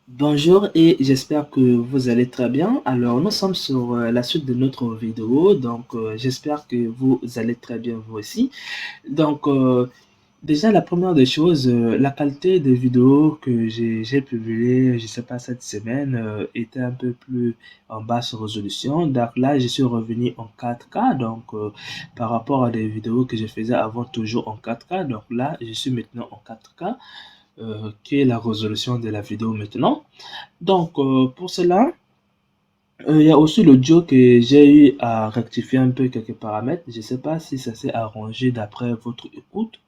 Bonjour et j'espère que vous allez très bien. Alors, nous sommes sur la suite de notre vidéo, donc j'espère que vous allez très bien vous aussi. Donc, déjà la première des choses, la qualité des vidéos que j'ai publiées, je sais pas, cette semaine, était un peu plus en basse résolution. Donc là, je suis revenu en 4K, donc par rapport à des vidéos que je faisais avant toujours en 4K. Donc là, je suis maintenant en 4K, qui est la résolution de la vidéo maintenant. Donc, pour cela, il y a aussi l'audio que j'ai eu à rectifier un peu quelques paramètres. Je ne sais pas si ça s'est arrangé d'après votre écoute.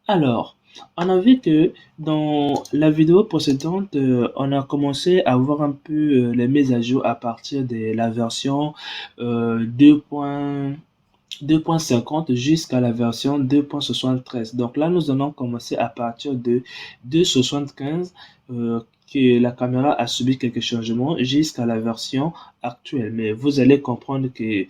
Alors, on a vu que dans la vidéo précédente, on a commencé à voir un peu les mises à jour à partir de la version 2.50 jusqu'à la version 2.73. Donc là, nous allons commencer à partir de 2.75, que la caméra a subi quelques changements jusqu'à la version actuelle. Mais vous allez comprendre que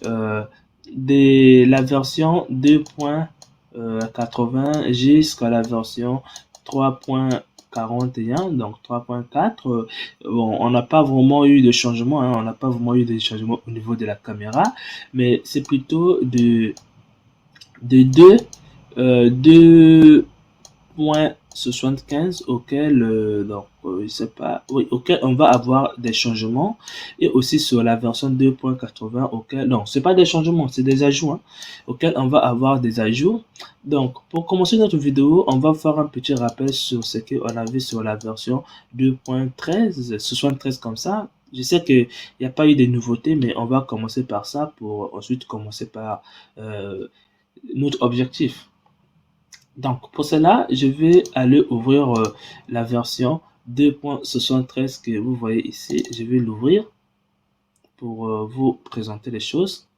euh, de la version 2.80 jusqu'à la version 3.41, donc 3.4, bon, on n'a pas vraiment eu de changement, hein, on n'a pas vraiment eu de changement au niveau de la caméra, mais c'est plutôt de 2.75 auquel, je sais pas, oui, auquel on va avoir des changements, et aussi sur la version 2.80 auquel, non, c'est pas des changements, c'est des ajouts, hein, auquel on va avoir des ajouts. Donc, pour commencer notre vidéo, on va faire un petit rappel sur ce qu'on a vu sur la version 2.13, 73 comme ça. Je sais qu'il n'y a pas eu de nouveautés, mais on va commencer par ça pour ensuite commencer par euh, notre objectif. Donc, pour cela, je vais aller ouvrir la version 2.73 que vous voyez ici. Je vais l'ouvrir pour vous présenter les choses.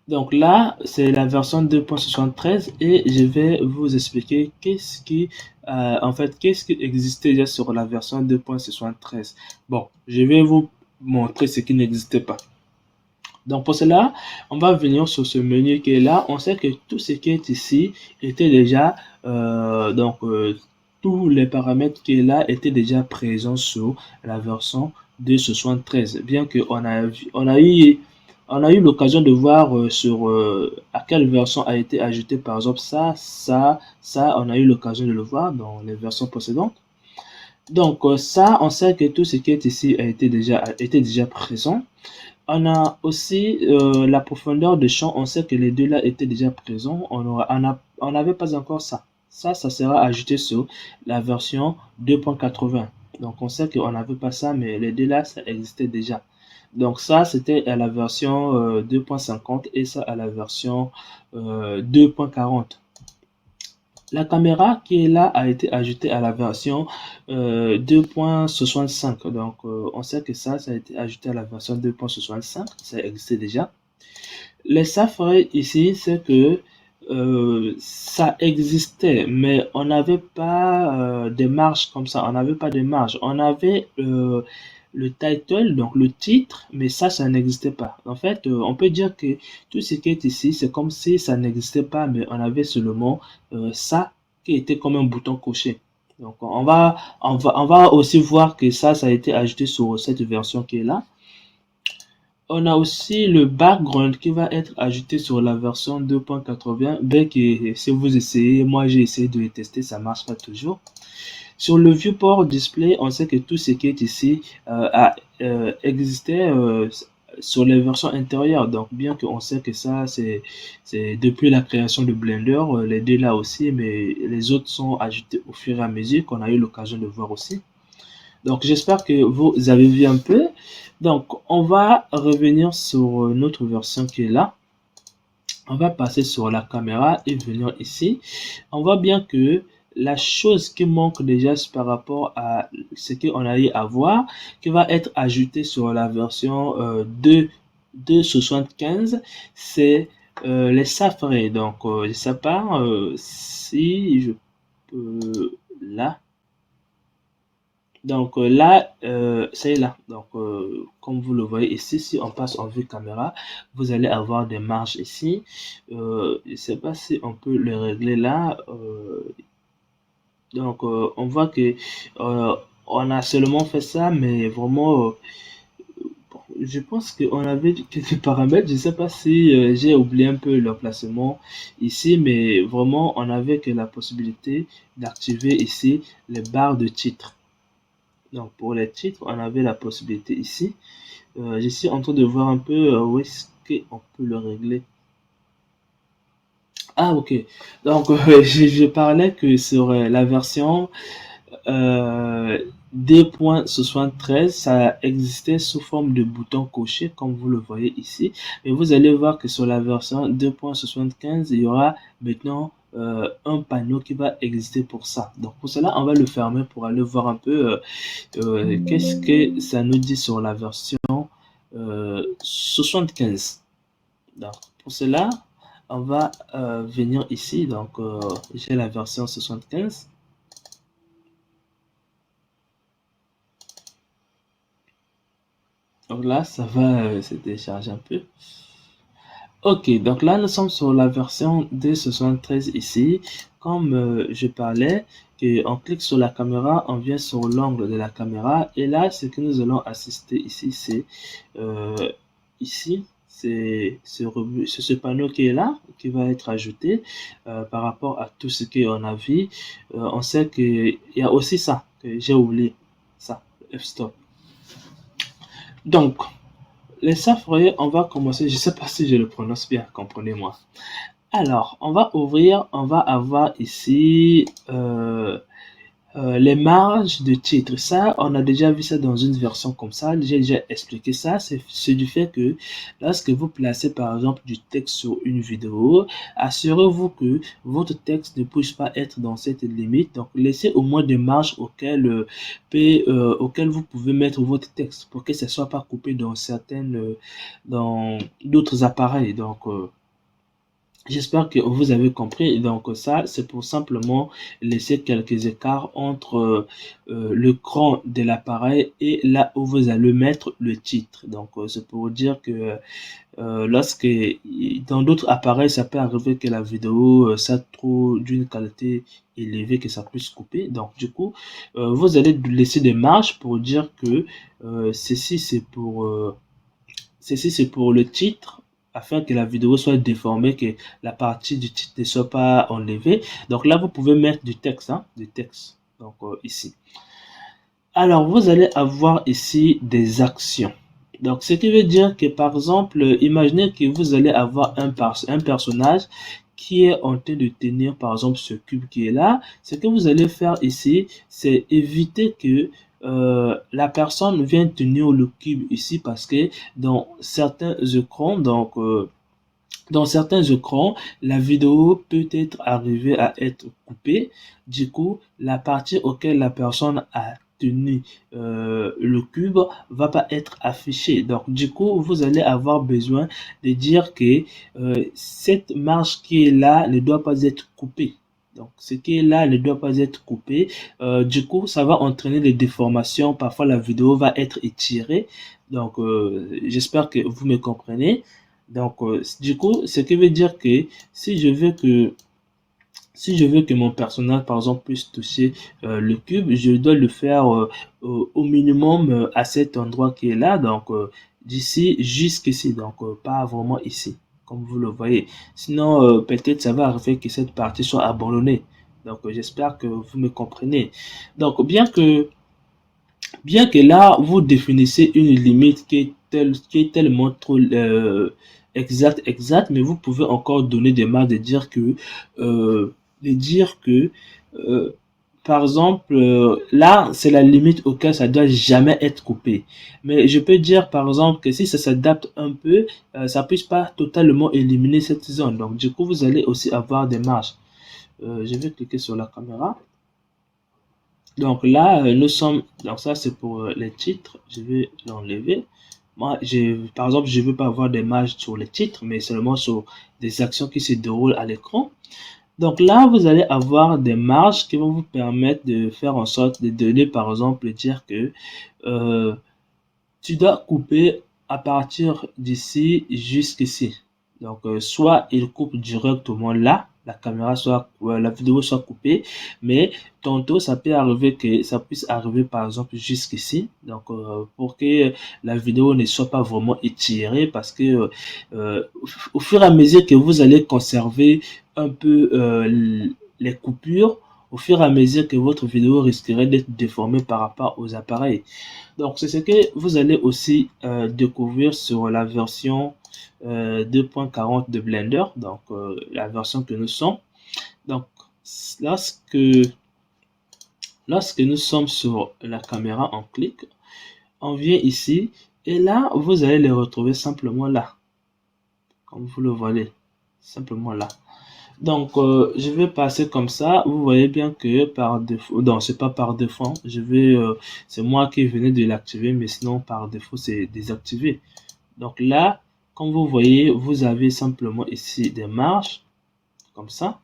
Donc là, c'est la version 2.73 et je vais vous expliquer qu'est-ce qui existait déjà sur la version 2.73. Bon, je vais vous montrer ce qui n'existait pas. Donc pour cela, on va venir sur ce menu qui est là. On sait que tout ce qui est ici était déjà, tous les paramètres qui est là étaient déjà présents sur la version 2.73. Bien qu'on on a eu l'occasion de voir sur à quelle version a été ajouté par exemple ça, on a eu l'occasion de le voir dans les versions précédentes. Donc ça, on sait que tout ce qui est ici était déjà présent. On a aussi la profondeur de champ. On sait que les deux là étaient déjà présents. On n'avait pas encore ça. Ça sera ajouté sur la version 2.80. Donc on sait qu'on n'avait pas ça, mais les deux là, ça existait déjà. Donc ça, c'était à la version 2.50 et ça à la version 2.40. La caméra qui est là a été ajoutée à la version 2.65. Donc, on sait que ça a été ajouté à la version 2.65. Ça existait déjà. Les Safari ici, c'est que ça existait, mais on n'avait pas de marge comme ça. On n'avait pas de marge. On avait le title, donc le titre, mais ça n'existait pas. En fait, on peut dire que tout ce qui est ici, c'est comme si ça n'existait pas, mais on avait seulement ça qui était comme un bouton coché. Donc, on va aussi voir que ça a été ajouté sur cette version qui est là. On a aussi le background qui va être ajouté sur la version 2.80. Bien que si vous essayez, moi j'ai essayé de le tester, ça marche pas toujours. Sur le viewport display, on sait que tout ce qui est ici a existé sur les versions intérieures. Donc bien qu'on sait que ça c'est depuis la création de Blender, les deux là aussi, mais les autres sont ajoutés au fur et à mesure qu'on a eu l'occasion de voir aussi. Donc, j'espère que vous avez vu un peu. Donc, on va revenir sur notre version qui est là. On va passer sur la caméra et venir ici. On voit bien que la chose qui manque déjà par rapport à ce qu'on a eu à voir, qui va être ajouté sur la version 2.75, c'est les Safari. Donc, je ne sais pas si je peux là. Donc là, c'est là. Donc, comme vous le voyez ici, si on passe en vue caméra, vous allez avoir des marges ici. Je ne sais pas si on peut le régler là. Donc, on voit que on a seulement fait ça, mais vraiment, je pense qu'on avait quelques paramètres. Je ne sais pas si j'ai oublié un peu l'emplacement ici, mais vraiment, on avait que la possibilité d'activer ici les barres de titres. Donc, pour les titres, on avait la possibilité ici. Je suis en train de voir un peu où est-ce qu'on peut le régler. Ah, ok. Donc, je parlais que sur la version euh, 2.73, ça existait sous forme de bouton coché, comme vous le voyez ici. Mais vous allez voir que sur la version 2.75, il y aura maintenant un panneau qui va exister pour ça. Donc, pour cela, on va le fermer pour aller voir un peu qu'est-ce que ça nous dit sur la version 75. Donc, pour cela, on va venir ici. Donc, j'ai la version 75. Donc là, ça va se décharger un peu. Ok, donc là, nous sommes sur la version 2.73 ici. Comme je parlais, on clique sur la caméra, on vient sur l'angle de la caméra. Et là, ce que nous allons assister ici, c'est ici, c'est ce panneau qui est là, qui va être ajouté par rapport à tout ce qu'on a vu. On sait qu'il y a aussi ça, que j'ai oublié, ça, f-stop. Donc, les safrés, on va commencer, je ne sais pas si je le prononce bien, comprenez-moi. Alors, on va ouvrir, on va avoir ici les marges de titre. Ça, on a déjà vu ça dans une version comme ça. J'ai déjà expliqué ça. C'est du fait que lorsque vous placez par exemple du texte sur une vidéo, assurez-vous que votre texte ne puisse pas être dans cette limite. Donc, laissez au moins des marges auxquelles vous pouvez mettre votre texte pour que ça ne soit pas coupé dans dans d'autres appareils. Donc, j'espère que vous avez compris. Donc ça, c'est pour simplement laisser quelques écarts entre l'écran de l'appareil et là où vous allez mettre le titre. Donc c'est pour dire que lorsque dans d'autres appareils, ça peut arriver que la vidéo soit trop d'une qualité élevée que ça puisse couper. Donc du coup, vous allez laisser des marges pour dire que ceci c'est pour le titre afin que la vidéo soit déformée, que la partie du titre ne soit pas enlevée. Donc là, vous pouvez mettre du texte, hein, du texte. Donc ici. Alors, vous allez avoir ici des actions. Donc, ce qui veut dire que, par exemple, imaginez que vous allez avoir un personnage qui est en train de tenir, par exemple, ce cube qui est là. Ce que vous allez faire ici, c'est éviter que la personne vienne tenir le cube ici parce que dans certains écrans, dans certains écrans, la vidéo peut être arrivée à être coupée. Du coup, la partie auquel la personne a tenu le cube va pas être affichée. Donc, du coup, vous allez avoir besoin de dire que cette marge qui est là ne doit pas être coupée. Donc, ce qui est là ne doit pas être coupé. Du coup, ça va entraîner des déformations. Parfois, la vidéo va être étirée. Donc, j'espère que vous me comprenez. Donc, du coup, ce qui veut dire que si je veux que si je veux que mon personnage, par exemple, puisse toucher le cube, je dois le faire au minimum à cet endroit qui est là, donc d'ici jusqu'ici, donc pas vraiment ici, comme vous le voyez. Sinon, peut-être ça va arriver que cette partie soit abandonnée. Donc, j'espère que vous me comprenez. Donc, bien que là, vous définissez une limite qui est tellement trop exacte, mais vous pouvez encore donner des marges de dire que euh, par exemple, là, c'est la limite auquel ça doit jamais être coupé. Mais je peux dire, par exemple, que si ça s'adapte un peu, ça puisse pas totalement éliminer cette zone. Donc, du coup, vous allez aussi avoir des marges. Je vais cliquer sur la caméra. Donc là, nous sommes, donc ça c'est pour les titres, je vais l'enlever. Moi, par exemple, je ne veux pas avoir des marges sur les titres, mais seulement sur des actions qui se déroulent à l'écran. Donc là, vous allez avoir des marges qui vont vous permettre de faire en sorte de donner, par exemple, dire que euh, tu dois couper à partir d'ici jusqu'ici. Donc, soit il coupe directement là, la vidéo soit coupée, mais tantôt ça peut arriver que ça puisse arriver par exemple jusqu'ici, donc pour que la vidéo ne soit pas vraiment étirée, parce que au fur et à mesure que vous allez conserver un peu les coupures, au fur et à mesure que votre vidéo risquerait d'être déformée par rapport aux appareils. Donc, c'est ce que vous allez aussi découvrir sur la version 2.40 de Blender, donc la version que nous sommes. Donc, lorsque, lorsque nous sommes sur la caméra, on clique, on vient ici, et là, vous allez les retrouver simplement là, comme vous le voyez, simplement là. Donc, je vais passer comme ça. Vous voyez bien que par défaut, non, c'est pas par défaut. C'est moi qui venais de l'activer, mais sinon par défaut c'est désactivé. Donc là, comme vous voyez, vous avez simplement ici des marges comme ça.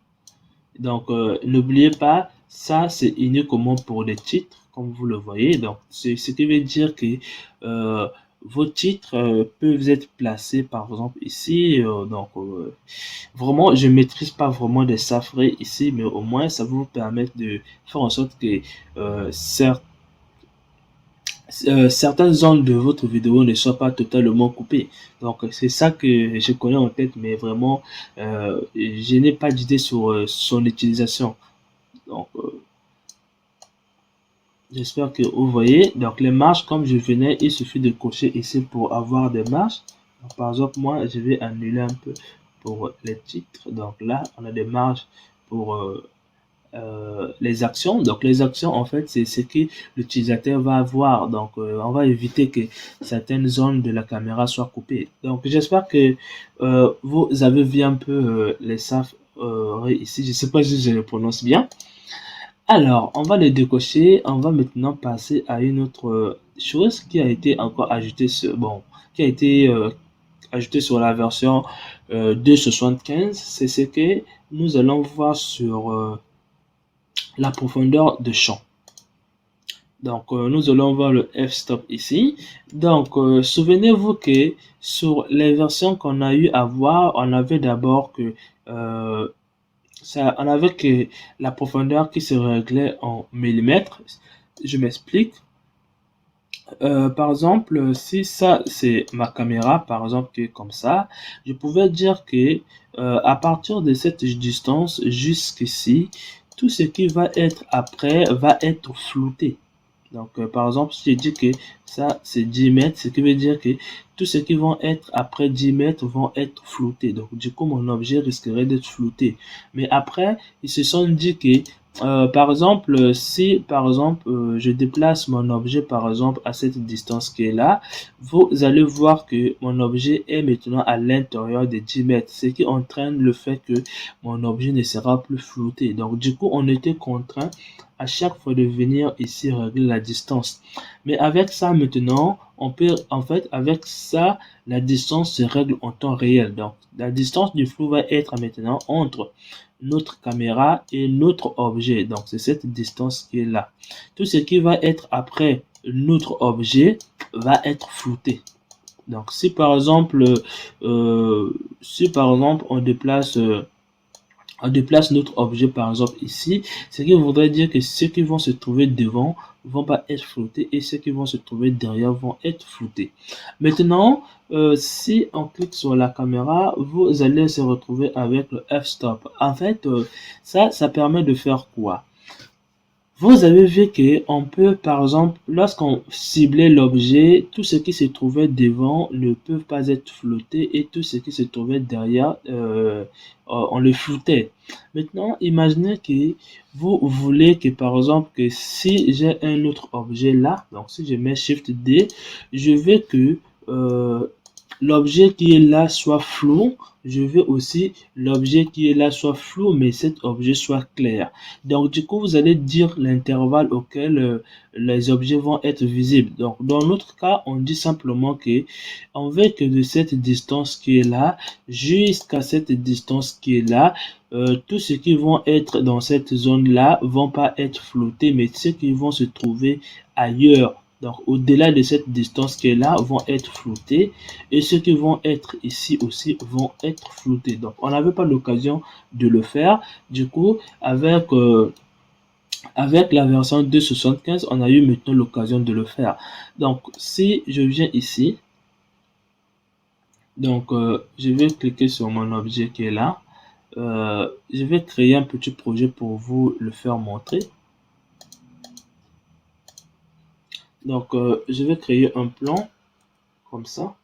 Donc, n'oubliez pas, ça c'est uniquement pour les titres, comme vous le voyez. Donc, c'est ce qui veut dire que vos titres peuvent être placés par exemple ici. Vraiment, je maîtrise pas vraiment des safrés ici, mais au moins ça va vous permettre de faire en sorte que certaines zones de votre vidéo ne soient pas totalement coupées. Donc c'est ça que je connais en tête, mais vraiment je n'ai pas d'idée sur son utilisation. Donc j'espère que vous voyez. Donc les marges, comme je venais, il suffit de cocher ici pour avoir des marges. Donc, par exemple, moi je vais annuler un peu pour les titres. Donc là on a des marges pour les actions. Donc les actions, en fait, c'est ce que l'utilisateur va avoir. Donc on va éviter que certaines zones de la caméra soient coupées. Donc j'espère que vous avez vu un peu les safres ici. Je sais pas si je le prononce bien. Alors on va les décocher. On va maintenant passer à une autre chose qui a été encore ajoutée qui a été ajoutée sur la version 2.75. C'est ce que nous allons voir sur la profondeur de champ. Donc, nous allons voir le f-stop ici. Donc, souvenez-vous que sur les versions qu'on a eu à voir, on avait d'abord que on avait que la profondeur qui se réglait en millimètres. Je m'explique. Par exemple, si ça c'est ma caméra, par exemple, qui est comme ça, je pouvais dire que à partir de cette distance jusqu'ici, tout ce qui va être après va être flouté. Donc, par exemple, si je dis que ça c'est 10 mètres, ce qui veut dire que tous ceux qui vont être après 10 mètres vont être floutés. Donc, du coup, mon objet risquerait d'être flouté. Mais après, ils se sont dit que par exemple, si par exemple je déplace mon objet par exemple à cette distance qui est là, vous allez voir que mon objet est maintenant à l'intérieur des 10 mètres, ce qui entraîne le fait que mon objet ne sera plus flouté. Donc du coup, on était contraint à chaque fois de venir ici régler la distance. Mais avec ça maintenant, on peut en fait avec ça, la distance se règle en temps réel. Donc la distance du flou va être maintenant entre notre caméra et notre objet. Donc, c'est cette distance qui est là. Tout ce qui va être après notre objet va être flouté. Donc, si par exemple, on déplace notre objet par exemple ici, ce qui voudrait dire que ceux qui vont se trouver devant vont pas être floutés et ceux qui vont se trouver derrière vont être floutés. Maintenant, si on clique sur la caméra, vous allez se retrouver avec le f-stop. En fait, ça permet de faire quoi? Vous avez vu qu'on peut, par exemple, lorsqu'on ciblait l'objet, tout ce qui se trouvait devant ne peut pas être flouté et tout ce qui se trouvait derrière, on le floutait. Maintenant, imaginez que vous voulez que, par exemple, que si j'ai un autre objet là, donc si je mets Shift D, je veux que l'objet qui est là soit flou. Je veux aussi l'objet qui est là soit flou, mais cet objet soit clair. Donc, du coup, vous allez dire l'intervalle auquel les objets vont être visibles. Donc, dans notre cas, on dit simplement que on veut que de cette distance qui est là jusqu'à cette distance qui est là, tous ceux qui vont être dans cette zone-là vont pas être floutés, mais ceux qui vont se trouver ailleurs Donc, au-delà de cette distance qui est là, vont être floutés. Et ceux qui vont être ici aussi vont être floutés. Donc, on n'avait pas l'occasion de le faire. Du coup, avec la version 2.75, on a eu maintenant l'occasion de le faire. Donc, si je viens ici, donc je vais cliquer sur mon objet qui est là. Je vais créer un petit projet pour vous le faire montrer. Donc, je vais créer un plan comme ça.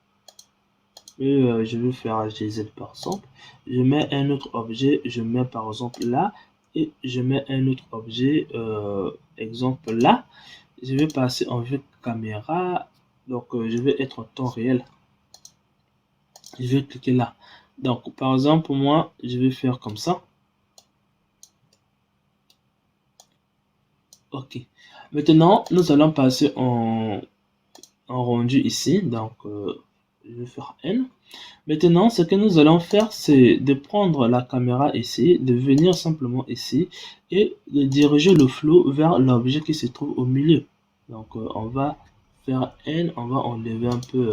Et je vais faire GZ par exemple. Je mets un autre objet, je mets par exemple là. Et je mets un autre objet, exemple là. Je vais passer en vue caméra. Donc, je vais être en temps réel. Je vais cliquer là. Donc, par exemple, moi, je vais faire comme ça. OK. Maintenant, nous allons passer en rendu ici. Donc, je vais faire N. Maintenant, ce que nous allons faire, c'est de prendre la caméra ici, de venir simplement ici et de diriger le flou vers l'objet qui se trouve au milieu. Donc, on va faire N, on va enlever un peu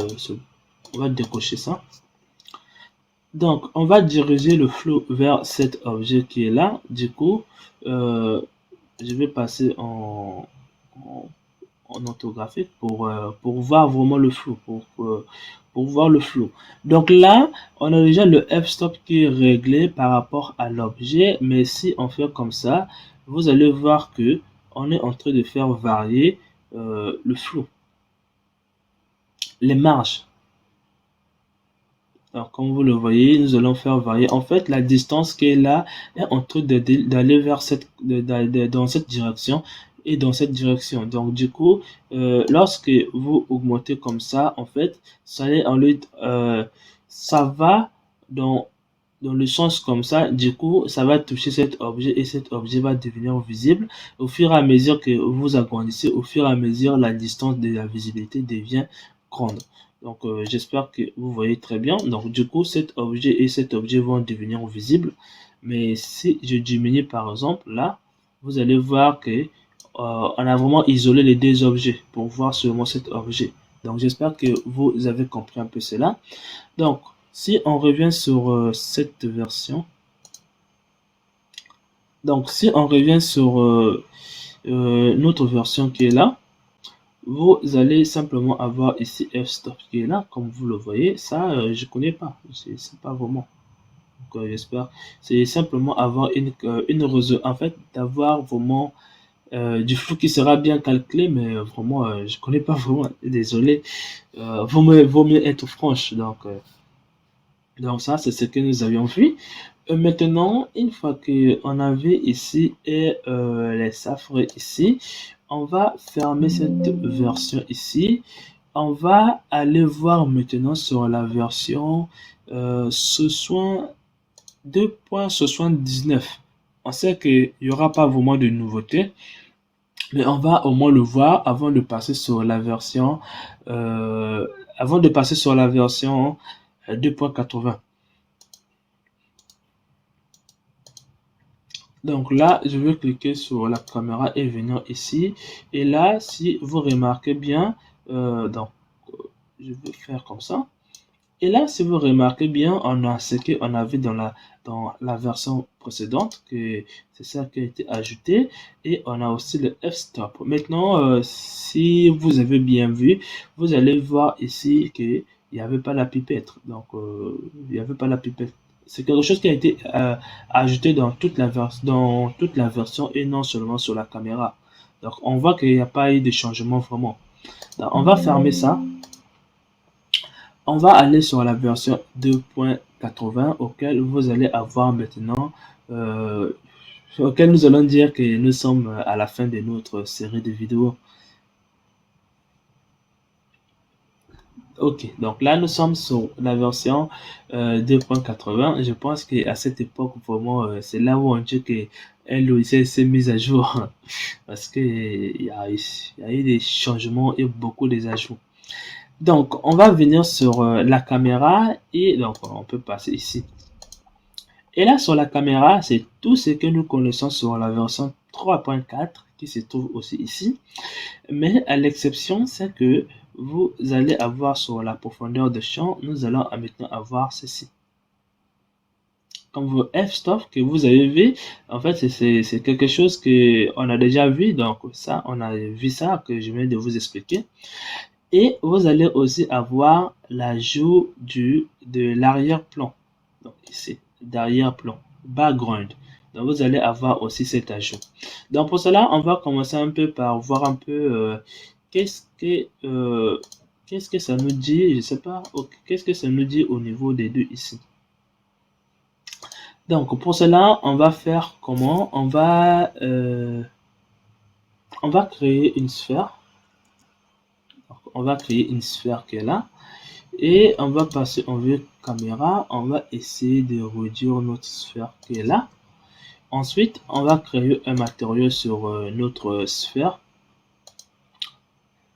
on va décocher ça. Donc, on va diriger le flou vers cet objet qui est là. Du coup, je vais passer en orthographique pour voir vraiment le flou, pour voir le flou. Donc là, on a déjà le f-stop qui est réglé par rapport à l'objet, mais si on fait comme ça, vous allez voir que on est en train de faire varier le flou, les marges. Alors, comme vous le voyez, nous allons faire varier. En fait, la distance qui est là est en train d'aller vers dans cette direction et dans cette direction. Donc, du coup, lorsque vous augmentez comme ça, en fait, ça va dans le sens comme ça. Du coup, ça va toucher cet objet et cet objet va devenir visible. Au fur et à mesure que vous agrandissez, au fur et à mesure, la distance de la visibilité devient grande. Donc, j'espère que vous voyez très bien. Donc, du coup, cet objet et cet objet vont devenir visibles. Mais si je diminue, par exemple, là, vous allez voir que on a vraiment isolé les deux objets pour voir seulement cet objet. Donc, j'espère que vous avez compris un peu cela. Donc, si on revient sur cette version, donc si on revient sur notre version qui est là, vous allez simplement avoir ici f-stop qui est là, comme vous le voyez. Ça, je connais pas, c'est pas vraiment. Donc, j'espère. C'est simplement avoir une réseau, en fait, d'avoir vraiment du flou qui sera bien calculé, mais vraiment, je connais pas vraiment. Désolé. Vaut mieux être franche. Donc ça, c'est ce que nous avions vu. Maintenant, une fois qu'on avait ici et les safres ici, on va fermer cette version ici. On va aller voir maintenant sur la version ce soin 2.79. On sait qu'il n'y aura pas vraiment de nouveauté, mais on va au moins le voir avant de passer sur la version euh, 2.80. Donc là, je vais cliquer sur la caméra et venir ici. Et là, si vous remarquez bien, donc je vais faire comme ça. Et là, si vous remarquez bien, on a ce qu'on avait dans la version précédente, que c'est ça qui a été ajouté. Et on a aussi le f-stop. Maintenant, si vous avez bien vu, vous allez voir ici qu'il n'y avait pas la pipette. Donc, il n'y avait pas la pipette. C'est quelque chose qui a été ajouté dans toute la version et non seulement sur la caméra. Donc, on voit qu'il n'y a pas eu de changement vraiment. Donc, on va fermer ça. On va aller sur la version 2.80 auquel vous allez avoir maintenant, auquel nous allons dire que nous sommes à la fin de notre série de vidéos. Ok, donc là nous sommes sur la version 2.80. Je pense qu'à cette époque, vraiment, c'est là où on dit que un logiciel s'est mis à jour parce qu'il y a eu des changements et beaucoup des ajouts. Donc, on va venir sur la caméra et donc on peut passer ici. Et là, sur la caméra, c'est tout ce que nous connaissons sur la version 3.4 qui se trouve aussi ici. Mais à l'exception, c'est que vous allez avoir sur la profondeur de champ, nous allons maintenant avoir ceci. Comme vos f-stop que vous avez vu, en fait, c'est quelque chose que on a déjà vu. Donc ça, on a vu ça que je viens de vous expliquer. Et vous allez aussi avoir l'ajout de l'arrière-plan. Donc ici, d'arrière-plan, background. Donc vous allez avoir aussi cet ajout. Donc pour cela, on va commencer un peu par voir un peu qu'est-ce que ça nous dit. Je sais pas. Qu'est-ce que ça nous dit au niveau des deux ici. Donc pour cela, on va faire comment? On va créer une sphère. Donc, on va créer une sphère qui est là. Et on va passer en vue caméra. On va essayer de réduire notre sphère qui est là. Ensuite, on va créer un matériau sur notre sphère.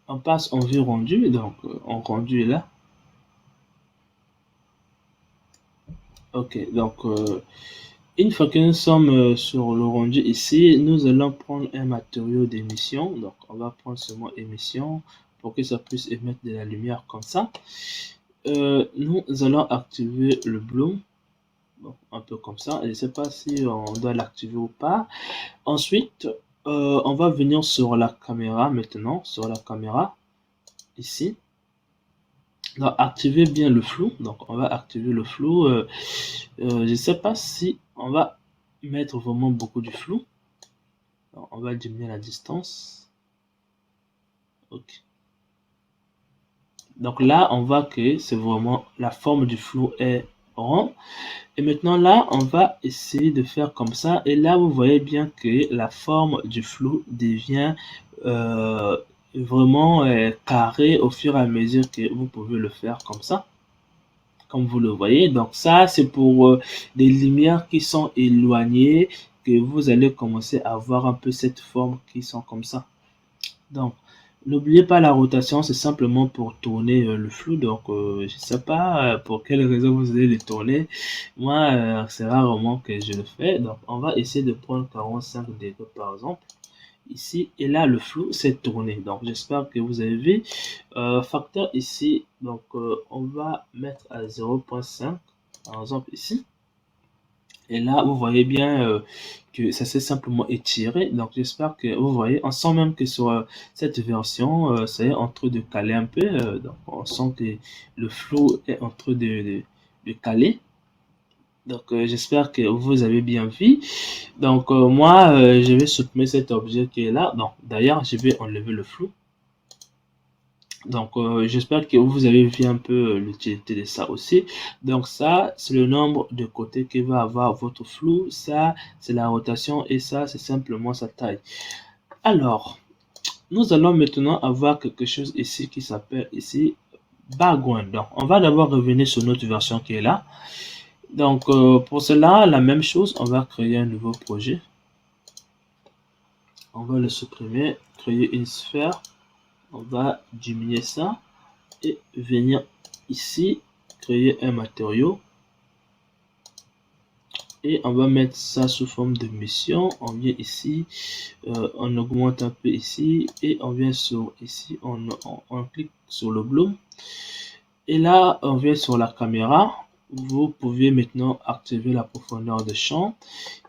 On passe en vue rendu. Donc, en rendu est là. Ok, donc une fois que nous sommes sur le rendu ici, nous allons prendre un matériau d'émission. Donc, on va prendre seulement émission pour que ça puisse émettre de la lumière comme ça. Nous allons activer le bloom. Bon, un peu comme ça. Je ne sais pas si on doit l'activer ou pas. Ensuite, on va venir sur la caméra maintenant. Sur la caméra, ici. Donc, activer bien le flou. Donc, on va activer le flou. Je ne sais pas si on va mettre vraiment beaucoup de flou. Donc, on va diminuer la distance. Ok. Donc là, on voit que c'est vraiment la forme du flou est rond. Et maintenant là, on va essayer de faire comme ça. Et là, vous voyez bien que la forme du flou devient vraiment carré au fur et à mesure que vous pouvez le faire comme ça. Comme vous le voyez. Donc ça, c'est pour des lumières qui sont éloignées que vous allez commencer à voir un peu cette forme qui sont comme ça. Donc, n'oubliez pas la rotation, c'est simplement pour tourner le flou. Donc, je ne sais pas pour quelle raison vous allez le tourner. Moi, c'est rarement que je le fais. Donc, on va essayer de prendre 45 degrés par exemple. Ici, et là, le flou s'est tourné. Donc, j'espère que vous avez vu. Facteur ici, donc, on va mettre à 0.5 par exemple ici. Et là, vous voyez bien que ça s'est simplement étiré. Donc, j'espère que vous voyez. On sent même que sur cette version, ça est en train de caler un peu. Donc, on sent que le flou est en train de caler. Donc, j'espère que vous avez bien vu. Donc, moi, je vais supprimer cet objet qui est là. Donc, d'ailleurs, je vais enlever le flou. Donc, j'espère que vous avez vu un peu l'utilité de ça aussi. Donc, ça, c'est le nombre de côtés que va avoir votre flou. Ça, c'est la rotation et ça, c'est simplement sa taille. Alors, nous allons maintenant avoir quelque chose ici qui s'appelle ici background. Donc, on va d'abord revenir sur notre version qui est là. Donc, pour cela, la même chose, on va créer un nouveau projet. On va le supprimer, créer une sphère. On va diminuer ça et venir ici, créer un matériau. Et on va mettre ça sous forme de mission. On vient ici, on augmente un peu ici et on vient sur ici, on clique sur le bloom. Et là, on vient sur la caméra. Vous pouvez maintenant activer la profondeur de champ.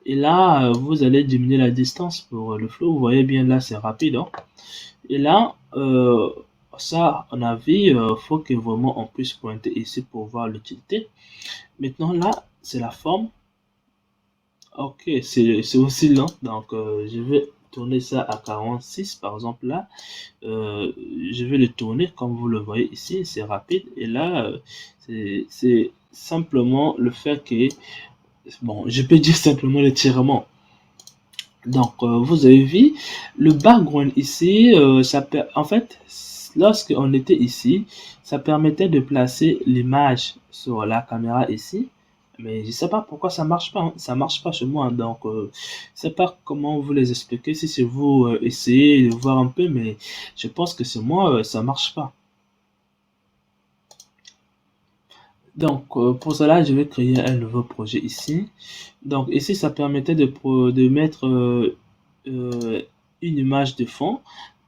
Et là, vous allez diminuer la distance pour le flow. Vous voyez bien là, c'est rapide. Hein? Et là, ça, on a vu, faut que vraiment on puisse pointer ici pour voir l'utilité. Maintenant, là, c'est la forme. Ok, c'est aussi lent. Donc, je vais tourner ça à 46, par exemple, là. Je vais le tourner, comme vous le voyez ici, c'est rapide. Et là, c'est simplement le fait que, bon, je peux dire simplement l'étirement. Donc, vous avez vu, le background ici, en fait, lorsque on était ici, ça permettait de placer l'image sur la caméra ici. Mais je ne sais pas pourquoi ça marche pas. Hein. Ça marche pas chez moi. Hein. Donc, je ne sais pas comment vous les expliquer. Si c'est vous, essayez de voir un peu. Mais je pense que c'est moi, ça marche pas. Donc, pour cela, je vais créer un nouveau projet ici. Donc, ici, ça permettait de mettre une image de fond.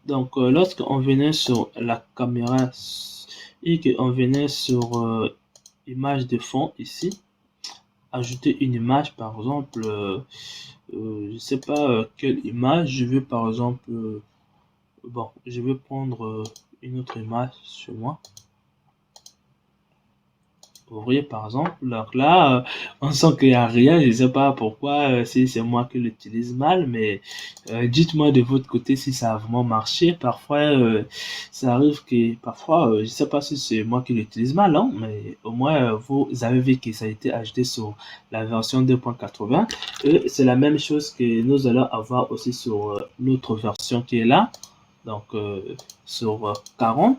Donc, lorsqu'on venait sur la caméra et qu'on venait sur image de fond ici, ajouter une image, par exemple, je sais pas quelle image, je veux par exemple, bon, je vais prendre une autre image sur moi. Ouvrir par exemple. Donc là, on sent qu'il n'y a rien. Je ne sais pas pourquoi, si c'est moi qui l'utilise mal, mais dites-moi de votre côté si ça a vraiment marché. Parfois, ça arrive que parfois, je ne sais pas si c'est moi qui l'utilise mal, hein, mais au moins, vous avez vu que ça a été ajouté sur la version 2.80. Et c'est la même chose que nous allons avoir aussi sur l'autre version qui est là. Donc, sur 40.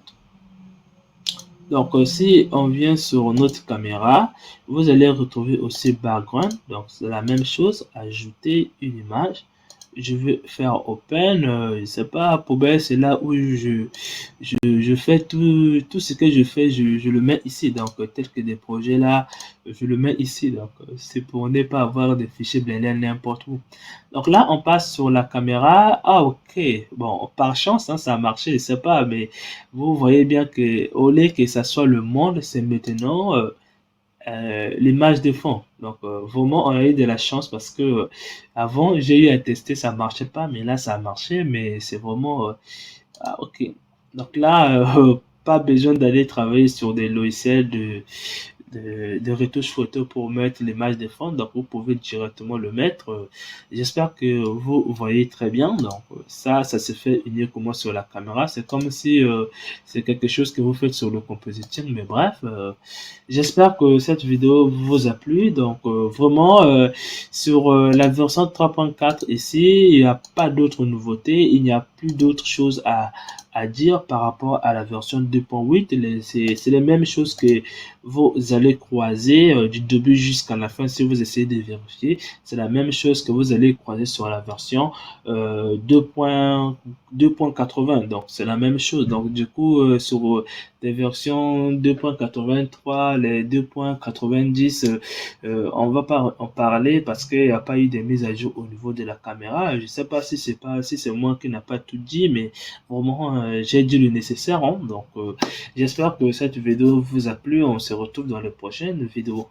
Donc, si on vient sur notre caméra, vous allez retrouver aussi background. Donc, c'est la même chose, ajouter une image. Je vais faire open, je sais pas, poubelle, c'est là où je fais tout ce que je fais, je le mets ici. Donc, tel que des projets là, je le mets ici. Donc, c'est pour ne pas avoir des fichiers blindés n'importe où. Donc là, on passe sur la caméra. Ah, ok. Bon, par chance, hein, ça a marché, je sais pas, mais vous voyez bien que au lieu que ça soit le monde, c'est maintenant l'image de fond. Donc, vraiment, on a eu de la chance parce que avant, j'ai eu à tester, ça marchait pas, mais là, ça a marché, mais c'est vraiment ah, ok. Donc là, pas besoin d'aller travailler sur des logiciels de retouche photo pour mettre l'image de fond. Donc, vous pouvez directement le mettre. J'espère que vous voyez très bien. Donc, ça se fait uniquement sur la caméra. C'est comme si c'est quelque chose que vous faites sur le compositing. Mais bref, j'espère que cette vidéo vous a plu. Donc, vraiment, sur la version 3.4 ici, il n'y a pas d'autres nouveautés. Il n'y a plus d'autres choses à dire par rapport à la version 2.8. C'est les mêmes choses que vous allez croiser du début jusqu'à la fin si vous essayez de vérifier. C'est la même chose que vous allez croiser sur la version 2.80. Donc, c'est la même chose. Donc, du coup, sur des versions 2.83, les 2.90, on va pas en parler parce qu'il n'y a pas eu de mise à jour au niveau de la caméra. Je sais pas si c'est moi qui n'a pas tout dit, mais vraiment, j'ai dit le nécessaire, hein. Donc, j'espère que cette vidéo vous a plu. On se retrouve dans les prochaines vidéos.